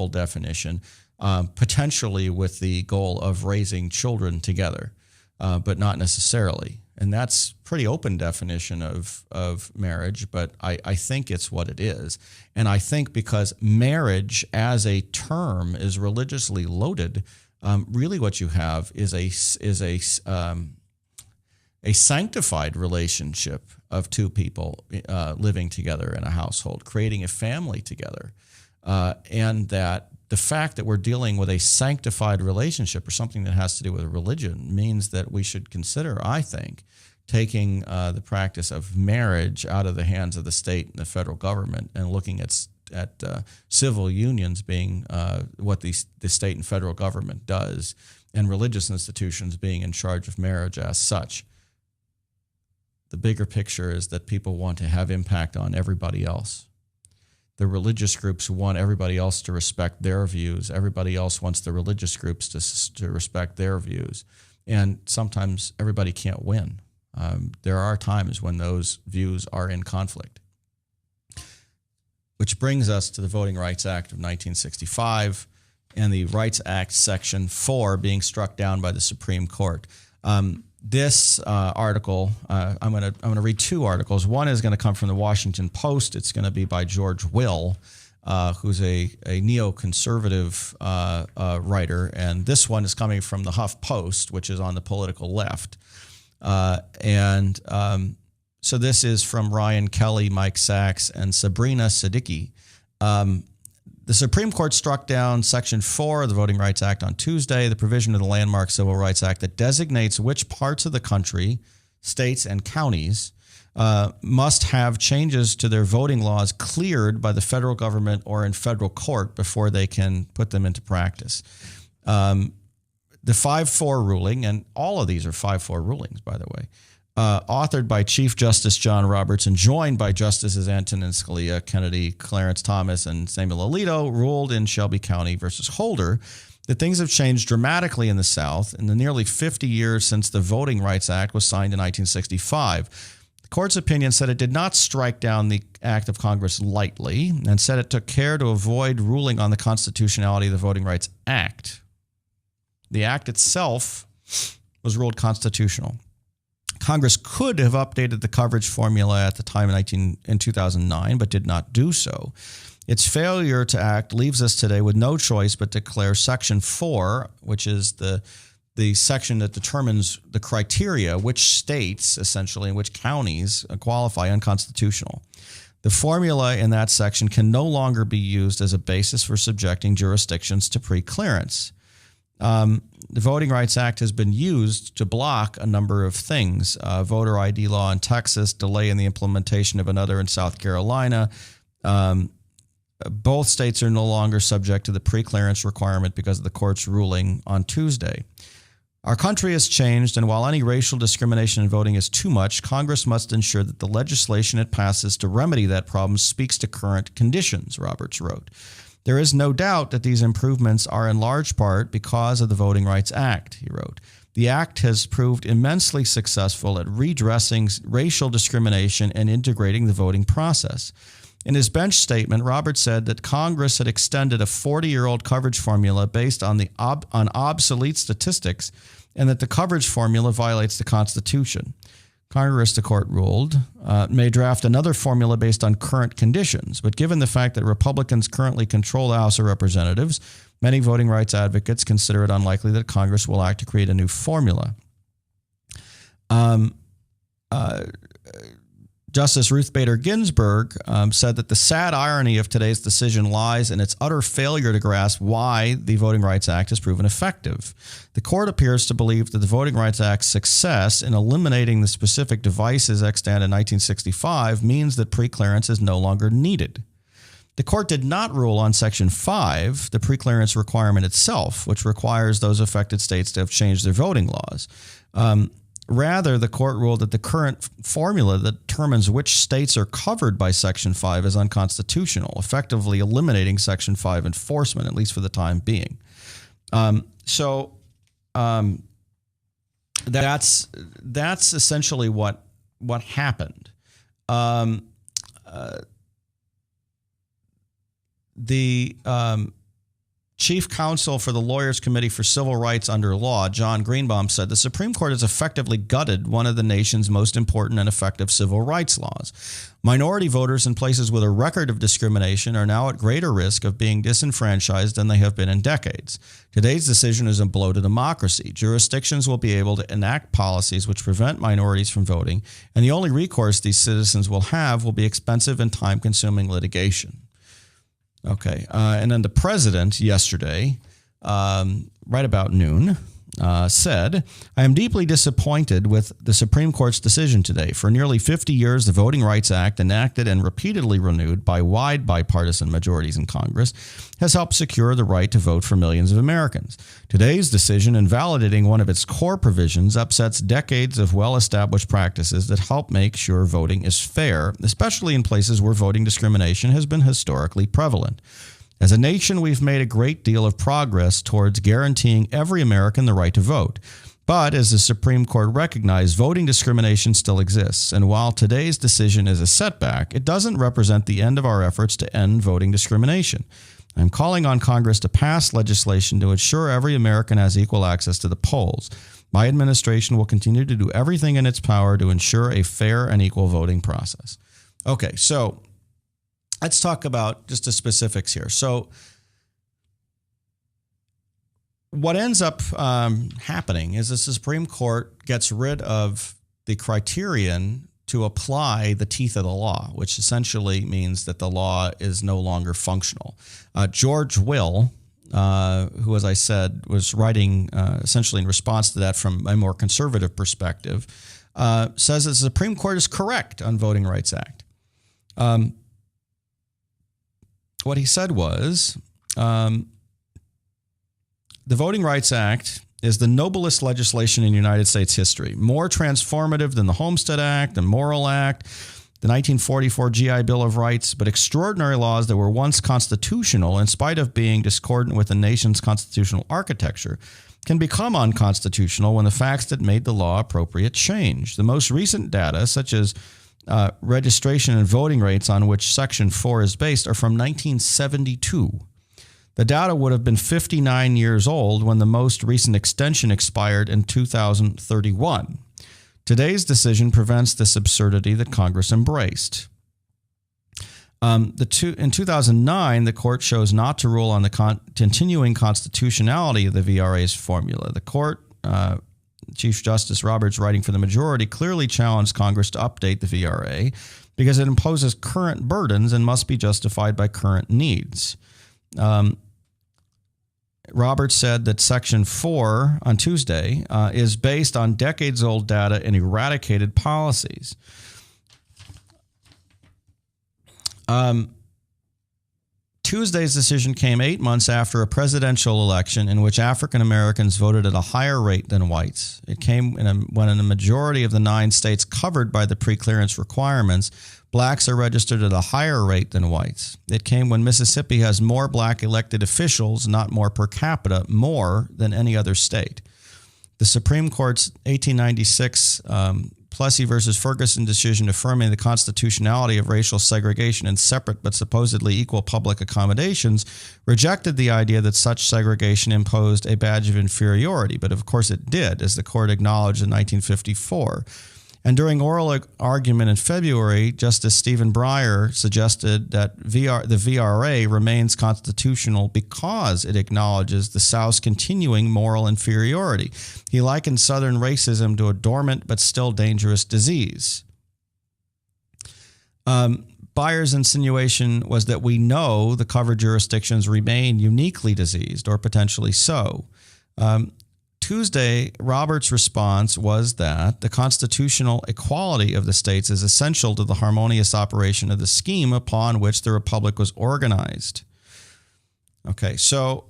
definition, potentially with the goal of raising children together, but not necessarily. And that's pretty open definition of marriage, but I think it's what it is. And I think because marriage as a term is religiously loaded, really what you have is a sanctified relationship of two people living together in a household, creating a family together. And that the fact that we're dealing with a sanctified relationship or something that has to do with religion means that we should consider, I think, taking the practice of marriage out of the hands of the state and the federal government and looking at civil unions being what the state and federal government does, and religious institutions being in charge of marriage as such. The bigger picture is that people want to have impact on everybody else. The religious groups want everybody else to respect their views. Everybody else wants the religious groups to respect their views. And sometimes everybody can't win. There are times when those views are in conflict. Which brings us to the Voting Rights Act of 1965 and the Rights Act Section 4 being struck down by the Supreme Court. This article, I'm going to read two articles. One is going to come from the Washington Post. It's going to be by George Will, who's a neoconservative writer, and this one is coming from the Huff Post, which is on the political left. So this is from Ryan Kelly, Mike Sachs, and Sabrina Siddiqui. The Supreme Court struck down Section 4 of the Voting Rights Act on Tuesday, the provision of the landmark Civil Rights Act that designates which parts of the country, states, and counties must have changes to their voting laws cleared by the federal government or in federal court before they can put them into practice. The 5-4 ruling, and all of these are 5-4 rulings, by the way, authored by Chief Justice John Roberts and joined by Justices Antonin Scalia, Kennedy, Clarence Thomas, and Samuel Alito, ruled in Shelby County versus Holder that things have changed dramatically in the South in the nearly 50 years since the Voting Rights Act was signed in 1965. The court's opinion said it did not strike down the act of Congress lightly and said it took care to avoid ruling on the constitutionality of the Voting Rights Act. The act itself was ruled constitutional. Congress could have updated the coverage formula at the time in 2009, but did not do so. Its failure to act leaves us today with no choice but to declare Section 4, which is the section that determines the criteria, which states, essentially, and which counties qualify unconstitutional. The formula in that section can no longer be used as a basis for subjecting jurisdictions to preclearance. The Voting Rights Act has been used to block a number of things. Voter ID law in Texas, delay in the implementation of another in South Carolina. Both states are no longer subject to the preclearance requirement because of the court's ruling on Tuesday. Our country has changed, and while any racial discrimination in voting is too much, Congress must ensure that the legislation it passes to remedy that problem speaks to current conditions, Roberts wrote. There is no doubt that these improvements are in large part because of the Voting Rights Act, he wrote. The act has proved immensely successful at redressing racial discrimination and integrating the voting process. In his bench statement, Roberts said that Congress had extended a 40-year-old coverage formula based on obsolete statistics and that the coverage formula violates the Constitution. Congress, the court ruled, may draft another formula based on current conditions, but given the fact that Republicans currently control the House of Representatives, many voting rights advocates consider it unlikely that Congress will act to create a new formula. Justice Ruth Bader Ginsburg said that the sad irony of today's decision lies in its utter failure to grasp why the Voting Rights Act has proven effective. The court appears to believe that the Voting Rights Act's success in eliminating the specific devices extant in 1965 means that preclearance is no longer needed. The court did not rule on Section 5, the preclearance requirement itself, which requires those affected states to have changed their voting laws. Rather, the court ruled that the current formula that determines which states are covered by Section 5 is unconstitutional, effectively eliminating Section 5 enforcement, at least for the time being. That's essentially what happened. the Chief Counsel for the Lawyers Committee for Civil Rights Under Law, John Greenbaum, said the Supreme Court has effectively gutted one of the nation's most important and effective civil rights laws. Minority voters in places with a record of discrimination are now at greater risk of being disenfranchised than they have been in decades. Today's decision is a blow to democracy. Jurisdictions will be able to enact policies which prevent minorities from voting, and the only recourse these citizens will have will be expensive and time-consuming litigation. Okay, and then the president yesterday, right about noon, said, I am deeply disappointed with the Supreme Court's decision today. For nearly 50 years, the Voting Rights Act, enacted and repeatedly renewed by wide bipartisan majorities in Congress, has helped secure the right to vote for millions of Americans. Today's decision, invalidating one of its core provisions, upsets decades of well-established practices that help make sure voting is fair, especially in places where voting discrimination has been historically prevalent. As a nation, we've made a great deal of progress towards guaranteeing every American the right to vote. But as the Supreme Court recognized, voting discrimination still exists. And while today's decision is a setback, it doesn't represent the end of our efforts to end voting discrimination. I'm calling on Congress to pass legislation to ensure every American has equal access to the polls. My administration will continue to do everything in its power to ensure a fair and equal voting process. Okay, so let's talk about just the specifics here. So what ends up happening is the Supreme Court gets rid of the criterion to apply the teeth of the law, which essentially means that the law is no longer functional. George Will, who, as I said, was writing essentially in response to that from a more conservative perspective, says that the Supreme Court is correct on Voting Rights Act. What he said was, the Voting Rights Act is the noblest legislation in United States history, more transformative than the Homestead Act, the Morrill Act, the 1944 GI Bill of Rights, but extraordinary laws that were once constitutional, in spite of being discordant with the nation's constitutional architecture, can become unconstitutional when the facts that made the law appropriate change. The most recent data, such as registration and voting rates on which Section 4 is based, are from 1972. The data would have been 59 years old when the most recent extension expired in 2031. Today's decision prevents this absurdity that Congress embraced. In 2009, the court chose not to rule on the continuing constitutionality of the VRA's formula. The court, Chief Justice Roberts, writing for the majority, clearly challenged Congress to update the VRA because it imposes current burdens and must be justified by current needs. Roberts said that Section 4 on Tuesday is based on decades-old data and eradicated policies. Tuesday's decision came 8 months after a presidential election in which African Americans voted at a higher rate than whites. It came when in a majority of the 9 states covered by the preclearance requirements, blacks are registered at a higher rate than whites. It came when Mississippi has more black elected officials, not more per capita, more than any other state. The Supreme Court's 1896 Plessy versus Ferguson decision affirming the constitutionality of racial segregation in separate but supposedly equal public accommodations rejected the idea that such segregation imposed a badge of inferiority, but of course it did, as the court acknowledged in 1954. And during oral argument in February, Justice Stephen Breyer suggested that the VRA remains constitutional because it acknowledges the South's continuing moral inferiority. He likened Southern racism to a dormant but still dangerous disease. Breyer's insinuation was that we know the covered jurisdictions remain uniquely diseased, or potentially so. Tuesday, Roberts' response was that the constitutional equality of the states is essential to the harmonious operation of the scheme upon which the republic was organized. Okay, so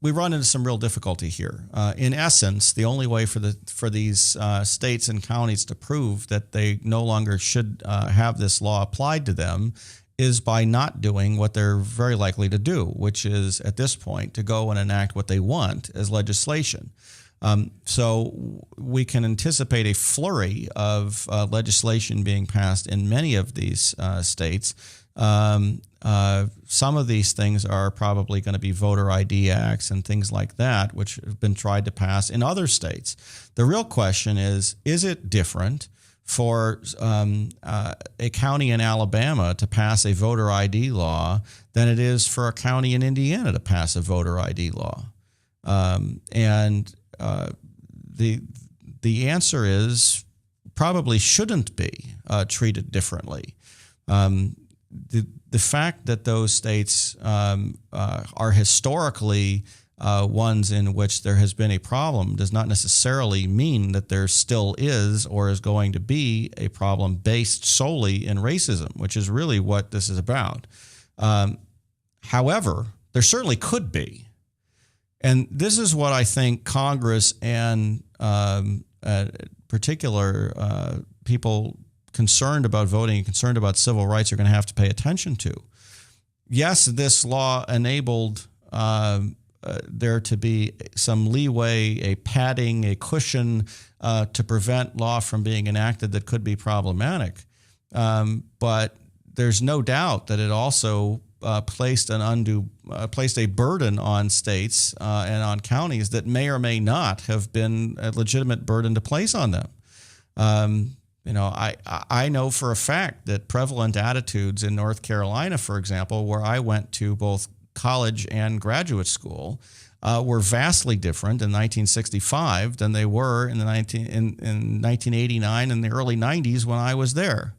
we run into some real difficulty here. In essence, the only way for these states and counties to prove that they no longer should have this law applied to them is by not doing what they're very likely to do, which is, at this point, to go and enact what they want as legislation. So we can anticipate a flurry of legislation being passed in many of these states Some of these things are probably going to be voter ID acts and things like that, which have been tried to pass in other states. The real question is it different for a county in Alabama to pass a voter ID law than it is for a county in Indiana to pass a voter ID law? The answer is probably shouldn't be treated differently. The fact that those states are historically ones in which there has been a problem does not necessarily mean that there still is or is going to be a problem based solely in racism, which is really what this is about. However, there certainly could be. And this is what I think Congress and particular people concerned about voting and concerned about civil rights are going to have to pay attention to. Yes, this law enabled there to be some leeway, a padding, a cushion to prevent law from being enacted that could be problematic. But there's no doubt that it also placed a burden on states and on counties that may or may not have been a legitimate burden to place on them. I know for a fact that prevalent attitudes in North Carolina, for example, where I went to both college and graduate school, were vastly different in 1965 than they were in 1989 and the early 90s when I was there,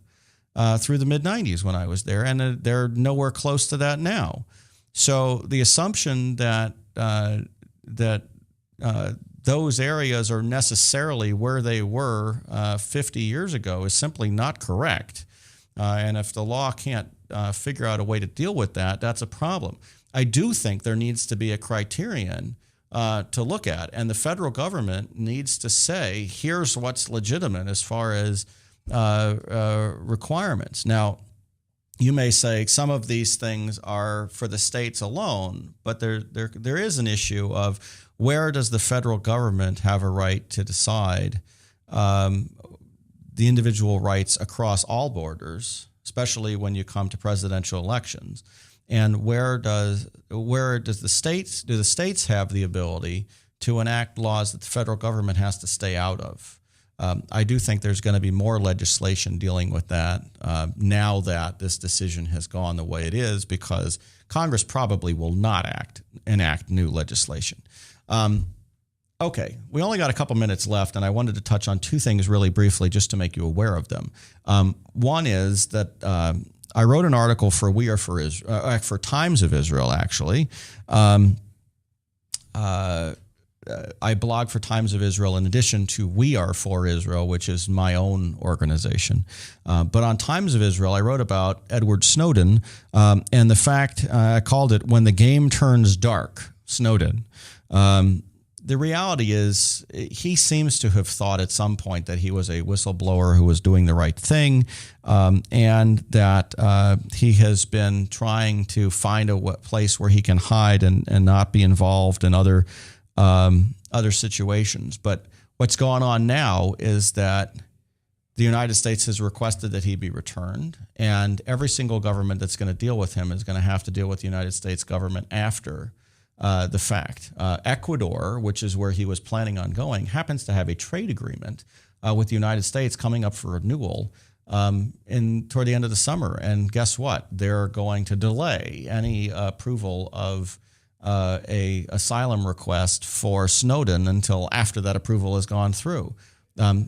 through the mid 90s when I was there, and they're nowhere close to that now. So the assumption that those areas are necessarily where they were 50 years ago is simply not correct. And if the law can't figure out a way to deal with that, that's a problem. I do think there needs to be a criterion to look at, and the federal government needs to say, here's what's legitimate as far as requirements. Now, you may say some of these things are for the states alone, but there is an issue of where does the federal government have a right to decide the individual rights across all borders, especially when you come to presidential elections, and do the states have the ability to enact laws that the federal government has to stay out of? I do think there's going to be more legislation dealing with that now that this decision has gone the way it is, because Congress probably will not enact new legislation. Okay, we only got a couple minutes left, and I wanted to touch on two things really briefly just to make you aware of them. One is that I wrote an article for for Times of Israel, actually. I blog for Times of Israel in addition to We Are For Israel, which is my own organization. But on Times of Israel, I wrote about Edward Snowden and the fact, I called it When the Game Turns Dark, Snowden. The reality is he seems to have thought at some point that he was a whistleblower who was doing the right thing, and that he has been trying to find a place where he can hide and not be involved in other situations. But what's going on now is that the United States has requested that he be returned, and every single government that's going to deal with him is going to have to deal with the United States government after the fact. Ecuador, which is where he was planning on going, happens to have a trade agreement with the United States coming up for renewal toward the end of the summer. And guess what? They're going to delay any approval of a asylum request for Snowden until after that approval has gone through.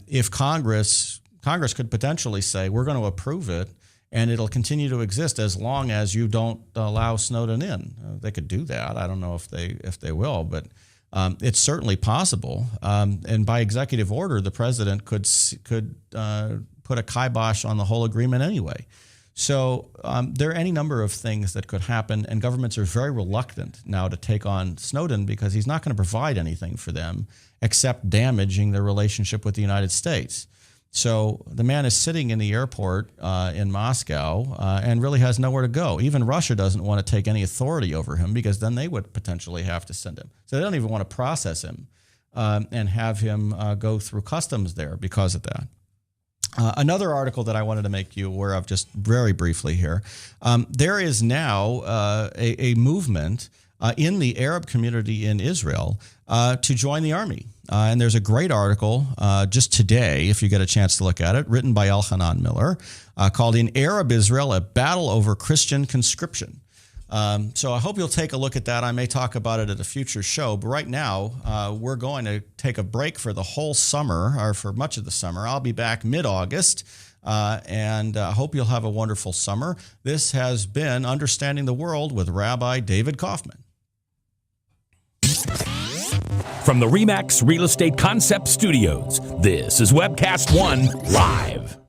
If Congress could potentially say, we're going to approve it, and it'll continue to exist as long as you don't allow Snowden in. They could do that. I don't know if they will, but it's certainly possible. And by executive order, the president could put a kibosh on the whole agreement anyway. So there are any number of things that could happen, and governments are very reluctant now to take on Snowden because he's not going to provide anything for them except damaging their relationship with the United States. So the man is sitting in the airport in Moscow and really has nowhere to go. Even Russia doesn't want to take any authority over him because then they would potentially have to send him. So they don't even want to process him and have him go through customs there because of that. Another article that I wanted to make you aware of just very briefly here. There is now a movement in the Arab community in Israel to join the army. And there's a great article just today, if you get a chance to look at it, written by Elchanan Miller, called In Arab Israel, a Battle Over Christian Conscription. So I hope you'll take a look at that. I may talk about it at a future show, but right now we're going to take a break for the whole summer, or for much of the summer. I'll be back mid-August, and I hope you'll have a wonderful summer. This has been Understanding the World with Rabbi David Kaufman. From the RE/MAX Real Estate Concept Studios, this is Webcast One Live.